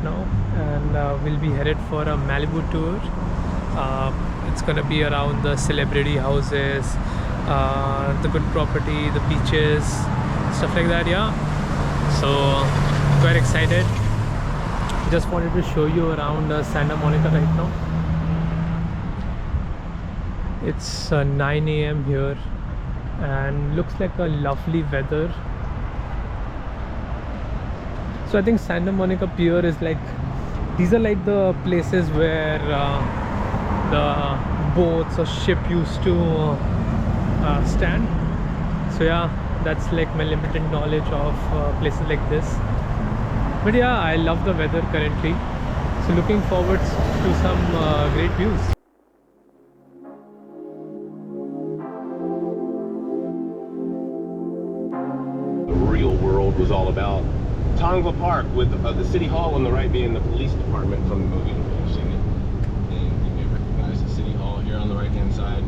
now, and we'll be headed for a Malibu tour. It's gonna be around the celebrity houses, the good property, the beaches, stuff like that. Yeah, so quite excited. Just wanted to show you around Santa Monica right now. It's 9 a.m. here and looks like a lovely weather. So I think Santa Monica Pier is like, these are like the places where the boats or ship used to stand. So yeah, that's like my limited knowledge of places like this. But yeah, I love the weather currently. So looking forward to some great views. Real world was all about. Tongva Park with the city hall on the right being the police department from the movie. You've seen it. And you may recognize the city hall here on the right hand side.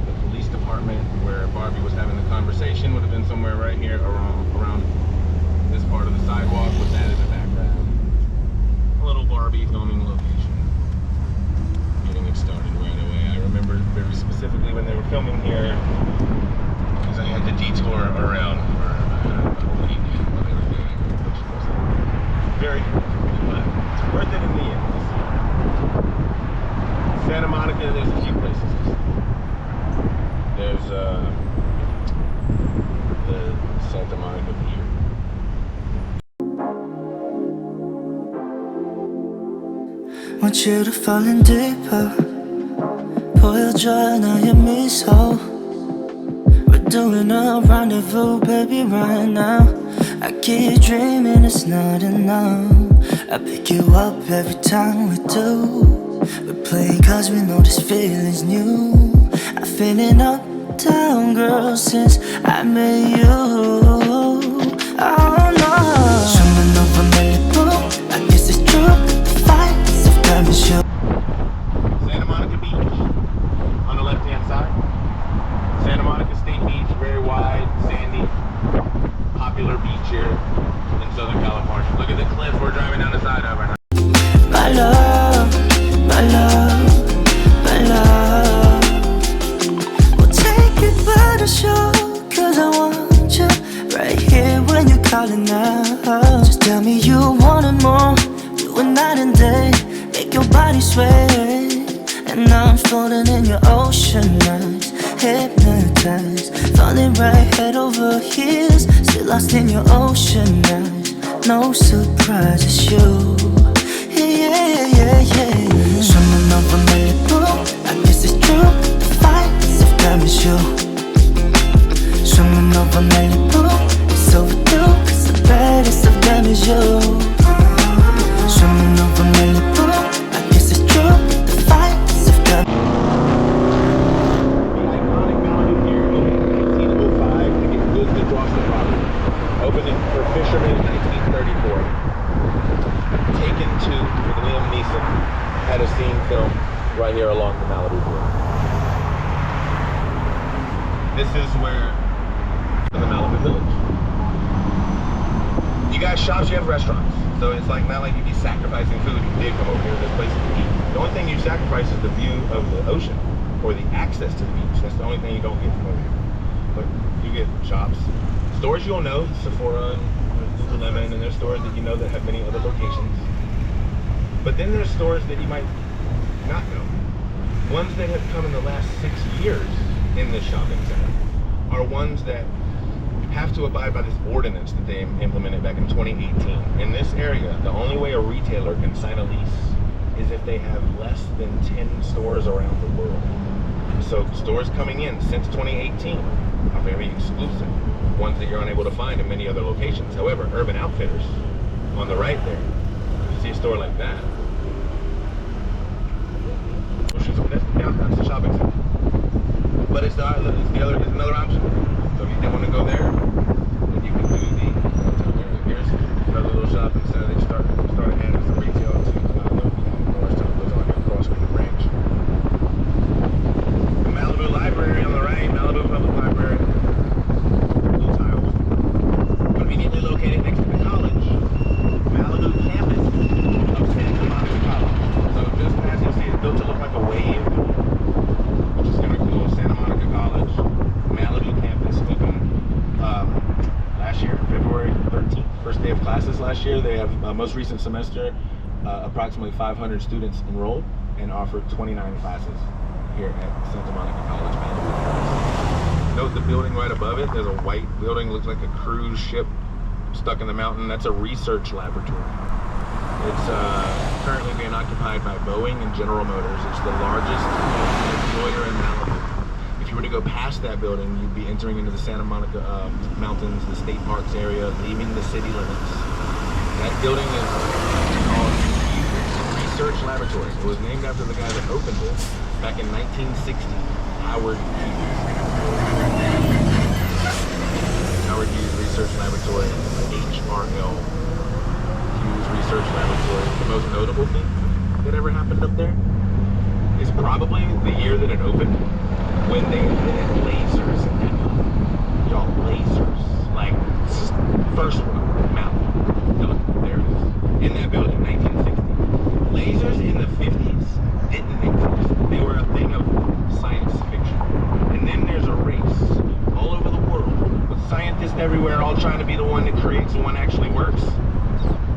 The police department where Barbie was having the conversation would have been somewhere right here around this part of the sidewalk with that in the background. A little Barbie filming location. Getting it started right away. I remember very specifically when they were filming here because I had to detour around for a week while they were doing it, which was very good, but it's worth it in the end. Santa Monica, there's a few places to see. There's the Santa Monica Pier. Want you to fall in deeper. 보여줘 나의 미소. We're doing a rendezvous, baby, right now. I keep dreaming it's not enough. I pick you up every time we do. We're playing cause we know this feeling's new. I've feeling up, down, girl, since I met you. Oh no. Swimming over Malibu, I guess it's true. The fights of time is you. Santa Monica Beach on the left hand side. Santa Monica State Beach, very wide, sandy, popular beach here in Southern California. Look at the cliff we're driving down the side of right now. My love, my love, my love. We'll take it by the show, cause I want you right here when you're calling out. Just tell me you wanted more, do it night and day, make your body sweat. And now I'm floating in your ocean eyes, hypnotized, falling right head over heels, still lost in your ocean eyes. No surprise, it's you. Yeah. Swimming over Malibu, I guess it's true. The fights of time is you. Swimming over Malibu, it's overdue, cause the baddest of them is you. Swimming over Malibu, I guess it's true. The fights of time. The iconic Malibu Pier opened in 1805 to get goods across the property. Opened for fishermen in 1934. Taken to with Liam Neeson, had a scene filmed right here along the Malibu Pier. This is where the Malibu Village. You got shops, you have restaurants, so it's like not like you'd be sacrificing food if you did come over here. There's places to eat. The only thing you sacrifice is the view of the ocean or the access to the beach. That's the only thing you don't get from over here. But you get shops, stores you'll know, Sephora and Lululemon, and there's stores that you know that have many other locations. But then there's stores that you might not know. Ones that have come in the last 6 years in this shopping center are ones that have to abide by this ordinance that they implemented back in 2018. In this area, the only way a retailer can sign a lease is if they have less than 10 stores around the world. So stores coming in since 2018 are very exclusive, ones that you're unable to find in many other locations. However, Urban Outfitters, on the right there, you see a store like that. That's the downtown, it's the shopping center. But it's another option. So if you didn't want to go there, then you can do the here's another little shopping center. They started adding some retail to more stuff goes on here across from the branch. The Malibu Library on the right, Malibu Public Library. Blue tiles. Conveniently located next to the college. Malibu campus. last year. They have most recent semester, approximately 500 students enrolled and offered 29 classes here at Santa Monica College, Malibu. Note the building right above it. There's a white building, looks like a cruise ship stuck in the mountain. That's a research laboratory. It's currently being occupied by Boeing and General Motors. It's the largest employer in Malibu. If you were to go past that building, you'd be entering into the Santa Monica Mountains, the state parks area, leaving the city limits. That building is called Research Laboratory. It was named after the guy that opened it back in 1960, Howard Hughes. Howard Hughes Research Laboratory, HRL. Hughes Research Laboratory. The most notable thing that ever happened up there is probably the year that it opened, when they invented lasers in that building. Y'all, lasers. Like, first one, Malibu. Look, there it is. In that building, 1960. Lasers in the 50s didn't exist. They were a thing of science fiction. And then there's a race all over the world with scientists everywhere all trying to be the one that creates the one that actually works.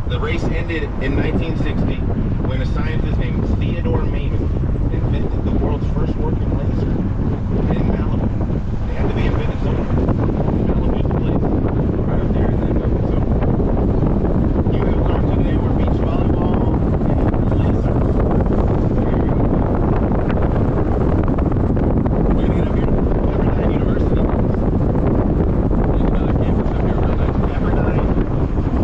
The race ended in 1960 when a scientist named Theodore Maiman invented the world's first working laser in Malibu. They had to be invented somewhere. Malibu's the place. Right up there in that building. So you have learned today where beach volleyball and lasers. There you go. We're gonna get up here to Pepperdine University. There's another campus up here real nice. Pepperdine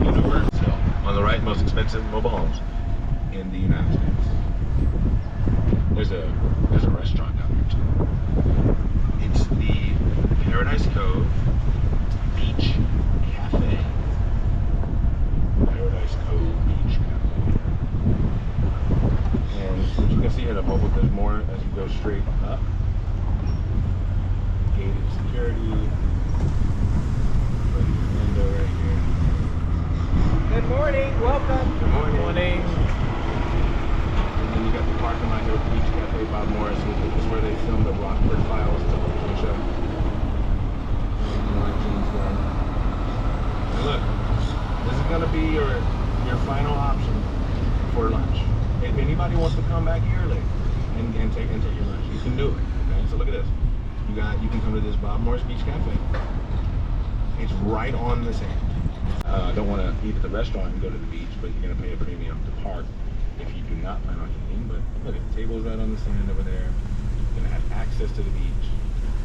University. On the right, most expensive mobile homes in the United States. There's a restaurant down there too. It's the Paradise Cove Beach Cafe. Paradise Cove Beach Cafe. And as you can see here, the mobile, there's more as you go straight up. Gated security. Window right here. Good morning, welcome. Good morning. Good morning. And then you got the parking lot here with Beach Cafe, Bob Morris, which is where they filmed the Rockford Files television show. And look, this is gonna be your final option for lunch. If anybody wants to come back here late and take your lunch, you can do it. Okay, so look at this. You can come to this Bob Morris Beach Cafe. It's right on the sand. Don't want to eat at the restaurant and go to the beach, but you're gonna pay a premium to park if you do not plan on eating. But look, the table's right on the sand over there. You're gonna have access to the beach.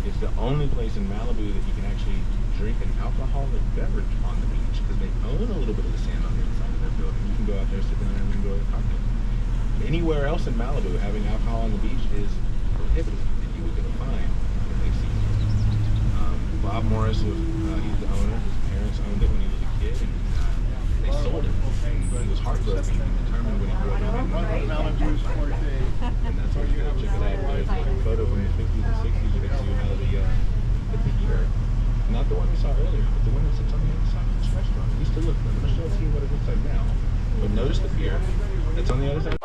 It's the only place in Malibu that you can actually drink an alcoholic beverage on the beach because they own a little bit of the sand on the inside of their building. You can go out there, sit down, and enjoy a cocktail. Anywhere else in Malibu, having alcohol on the beach is prohibited, and you were gonna find if they see you. Bob Morris was he's the owner. His parents owned it when he was a kid, and they sold it. And he was heartbroken and determined when he grew up to make money. And that's why you gotta check it out. There's a photo from the 50s and 60s. You can see how the pier, not the one we saw earlier, but the one that sits on the other side of this restaurant. It used to look. I'm gonna show you what it looks like now. But notice the pier that's on the other side.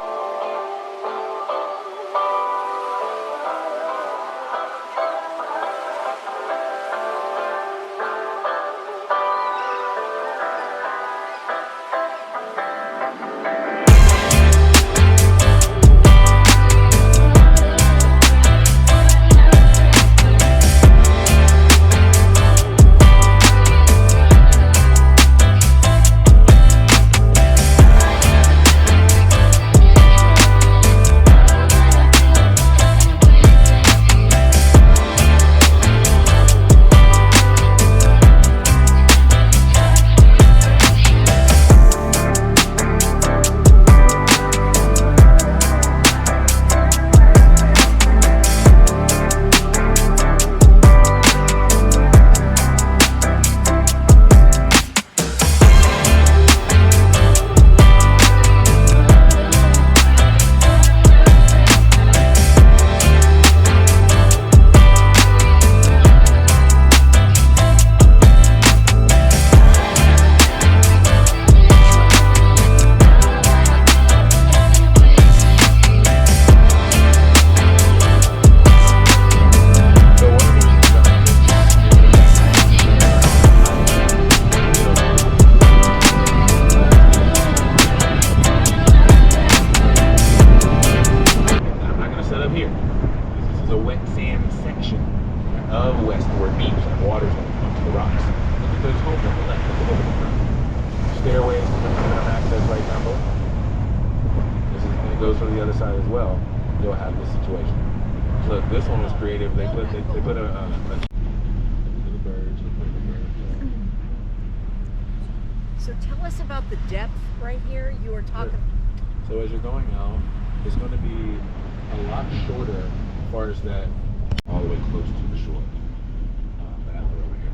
of westward beach, and water's going to come to the rocks. Look at those homes on the left. Look at the front. Stairways to the access right down below. This is, and it goes for the other side as well. You'll have this situation. Look, this one was creative. They put a look at the birds. Look at the birds. So tell us about the depth right here. You were talking. So as you're going out, it's going to be a lot shorter as far as that, all the way close to the shore. But out there over here.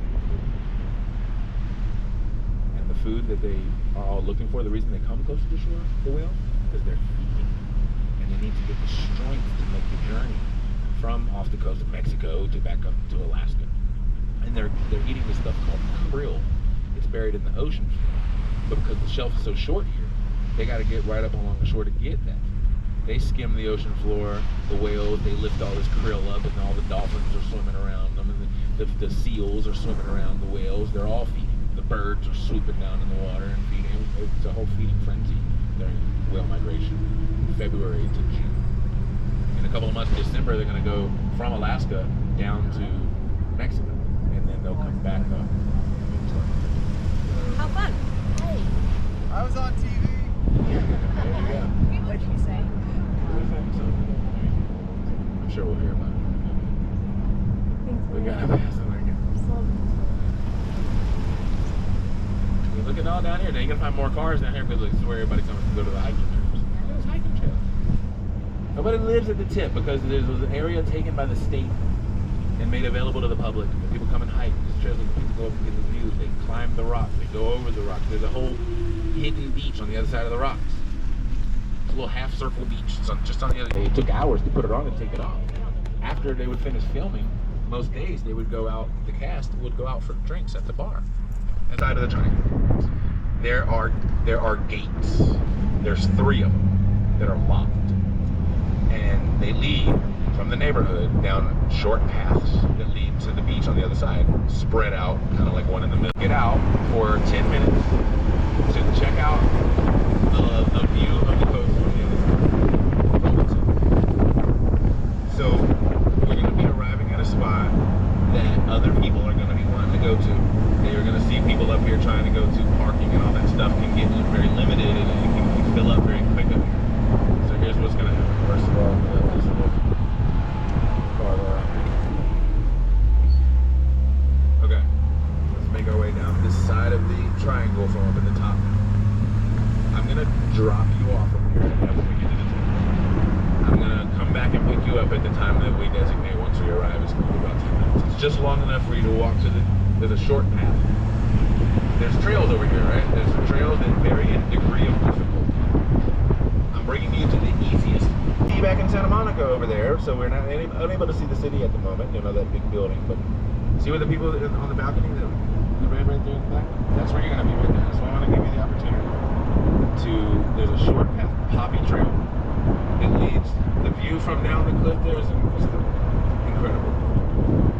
And the food that they are all looking for, the reason they come close to the shore, the whales, because they're feeding. And they need to get the strength to make the journey from off the coast of Mexico to back up to Alaska. And they're eating this stuff called krill. It's buried in the ocean floor. But because the shelf is so short here, they got to get right up along the shore to get that. They skim the ocean floor, the whales, they lift all this krill up, and all the dolphins are swimming around them, and the seals are swimming around the whales. They're all feeding. The birds are swooping down in the water and feeding. It's a whole feeding frenzy during whale migration, February to June. In a couple of months in December, they're going to go from Alaska down to Mexico, and then they'll come back up. How fun! Hey. I was on TV. There you go. What did you say? I'm sure we'll hear about it. We gotta pass it again. Look at all down here. Now you're gonna find more cars down here because this is where everybody comes to go to the hiking trails. There's hiking trails. Nobody lives at the tip because there's an area taken by the state and made available to the public. And people come and hike. These trails where people go up and get the views. They climb the rocks. They go over the rocks. There's a whole hidden beach on the other side of the rocks. It's a little half circle beach. It's just on the other. It took hours to put it on and take it off. After they would finish filming, most days they would go out. The cast would go out for drinks at the bar. Inside of the triangle, there are gates. There's 3 of them that are locked, and they lead from the neighborhood down short paths that lead to the beach on the other side, spread out, kind of like one in the middle. Get out for 10 minutes to check out a view of the coast from the other side. So we're going to be arriving at a spot that other people are going to be wanting to go to. You're going to see people up here trying to go to parking, and all that stuff can get very limited, and it can fill up very quick up here. So here's what's going to happen. First of all, this little car around here. Okay, let's make our way down this side of the triangle from up at the top. I'm going to drop you off from here when we get to the tip. I'm going to come back and pick you up at the time that we designate once we arrive. It's going to be about 10 minutes. It's just long enough for you to walk to there's a short path. There's trails over here, right? There's trails that vary in degree of difficulty. I'm bringing you to the easiest. See back in Santa Monica over there, so we're not unable to see the city at the moment, you know, that big building, but see where the people on the balcony, the red right there in the back? That's where you're going to be right there. So I want to give you the opportunity there's a short path, poppy trail, that leads, the view from down the cliff there is incredible.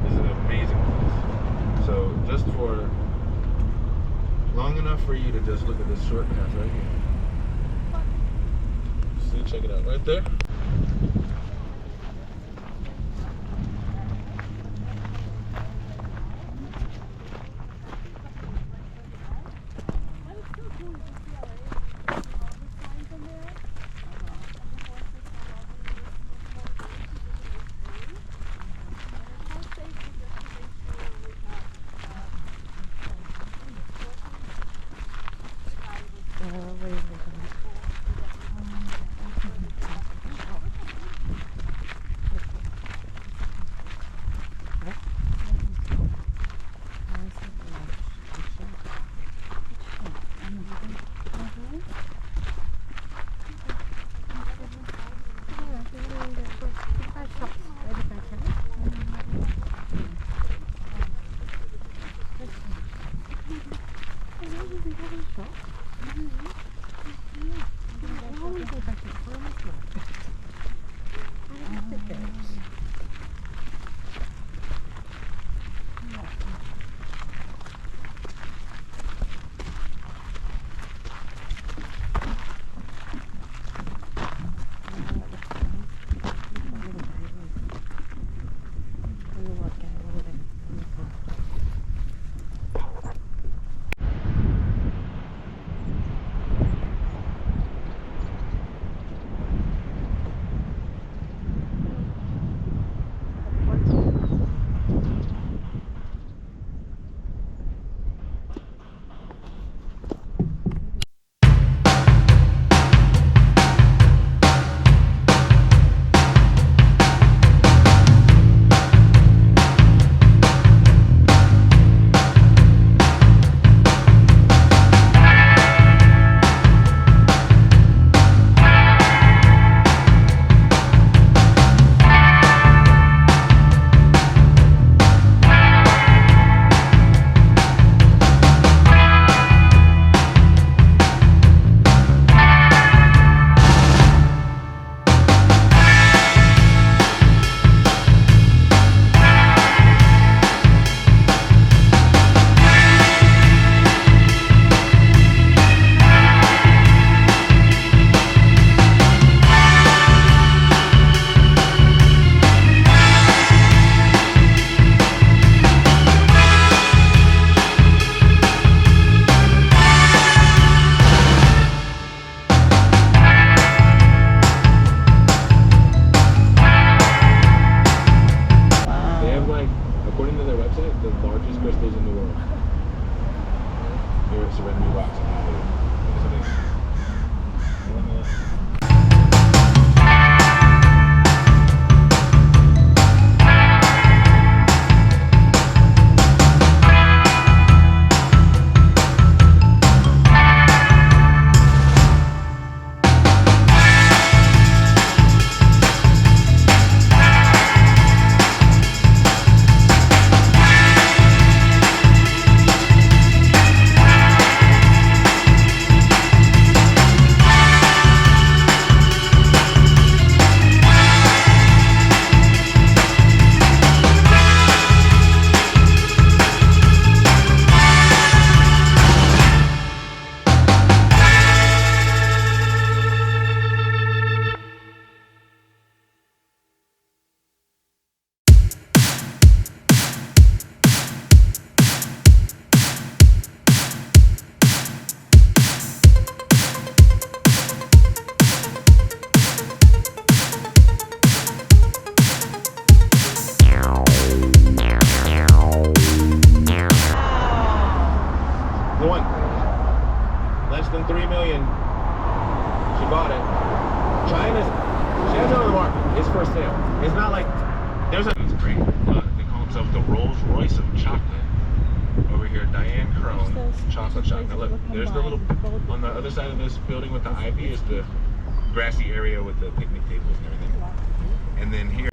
This is an amazing place. So just for long enough for you to just look at this short path right here. See, check it out right there. their website, the largest crystals in the world. Here at Serenity Rocks in Malibu. It's amazing. Less than 3 million. She bought it. China's, she has it on the market. It's for sale. It's not like, there's a, it's great. They call themselves the Rolls Royce of chocolate. Over here, Diane Crone, chocolate shop. Now look, there's the little, on the other side of this building with the ivy is the grassy area with the picnic tables and everything. And then here,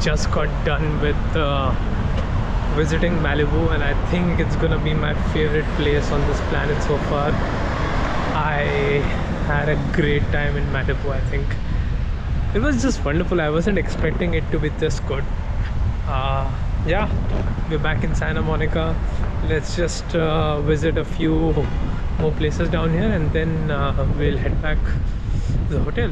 just got done with visiting Malibu, and I think it's gonna be my favorite place on this planet so far. I had a great time in Malibu. I think it was just wonderful. I wasn't expecting it to be this good. Yeah, we're back in Santa Monica. Let's just visit a few more places down here, and then we'll head back to the hotel.